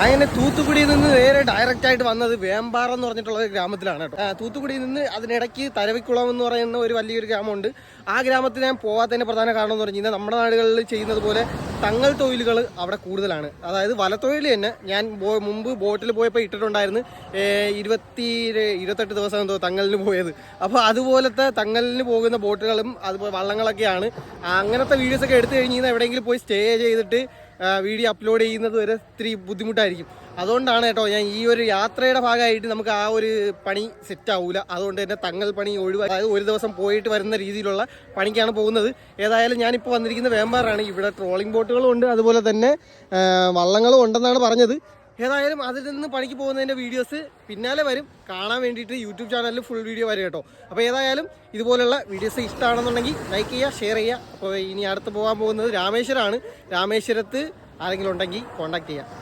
അങ്ങനെ തൂത്തുക്കുടിയിൽ നിന്ന് നേരെ ഡയറക്റ്റ് ആയിട്ട് വന്നത് വേമ്പാറ എന്ന് പറഞ്ഞിട്ടുള്ള ഒരു ഗ്രാമത്തിലാണ് കേട്ടോ. തൂത്തുക്കുടിയിൽ നിന്ന് അതിനിടയ്ക്ക് തരവിക്കുളം എന്ന് പറയുന്ന ഒരു വലിയൊരു ഗ്രാമമുണ്ട്. ആ ഗ്രാമത്തിൽ ഞാൻ പോകാത്തതിന്റെ പ്രധാന കാരണം എന്ന് പറഞ്ഞു കഴിഞ്ഞാൽ നമ്മുടെ നാടുകളിൽ ചെയ്യുന്നത് പോലെ തങ്ങൽ തൊഴിലുകൾ അവിടെ കൂടുതലാണ്. അതായത് വലത്തൊഴിൽ തന്നെ ഞാൻ മുമ്പ് ബോട്ടിൽ പോയപ്പോൾ ഇട്ടിട്ടുണ്ടായിരുന്നു 28 ദിവസം എന്തോ തങ്ങലിന് പോയത്. അപ്പോൾ അതുപോലത്തെ തങ്ങലിന് പോകുന്ന ബോട്ടുകളും അതുപോലെ വള്ളങ്ങളൊക്കെയാണ്. അങ്ങനത്തെ വീഡിയോസൊക്കെ എടുത്തു കഴിഞ്ഞാൽ എവിടെയെങ്കിലും പോയി സ്റ്റേ ചെയ്തിട്ട് വീഡിയോ അപ്ലോഡ് ചെയ്യുന്നത് വരെ ഇത്തിരി ബുദ്ധിമുട്ടായിരിക്കും. അതുകൊണ്ടാണ് കേട്ടോ ഞാൻ ഈ ഒരു യാത്രയുടെ ഭാഗമായിട്ട് നമുക്ക് ആ ഒരു പണി സെറ്റ് ആവില്ല. അതുകൊണ്ട് തന്നെ തങ്ങൽ പണി ഒഴിവായി, അതായത് ഒരു ദിവസം പോയിട്ട് വരുന്ന രീതിയിലുള്ള പണിക്കാണ് പോകുന്നത്. ഏതായാലും ഞാനിപ്പോൾ വന്നിരിക്കുന്ന വേമ്പാറാണ്. ഇവിടെ ട്രോളിംഗ് ബോട്ടുകളും ഉണ്ട്, അതുപോലെ തന്നെ വള്ളങ്ങളും ഉണ്ടെന്നാണ് പറഞ്ഞത്. ഏതായാലും അതിൽ നിന്ന് പണിക്ക് പോകുന്നതിൻ്റെ വീഡിയോസ് പിന്നാലെ വരും. കാണാൻ വേണ്ടിയിട്ട് യൂട്യൂബ് ചാനലിൽ ഫുൾ വീഡിയോ വരും കേട്ടോ. അപ്പോൾ ഏതായാലും ഇതുപോലുള്ള വീഡിയോസ് ഇഷ്ടമാണെന്നുണ്ടെങ്കിൽ ലൈക്ക് ചെയ്യുക, ഷെയർ ചെയ്യുക. അപ്പോൾ ഇനി അടുത്ത് പോകാൻ പോകുന്നത് രാമേശ്വരമാണ്. രാമേശ്വരത്ത് ആരെങ്കിലും ഉണ്ടെങ്കിൽ കോൺടാക്ട് ചെയ്യുക.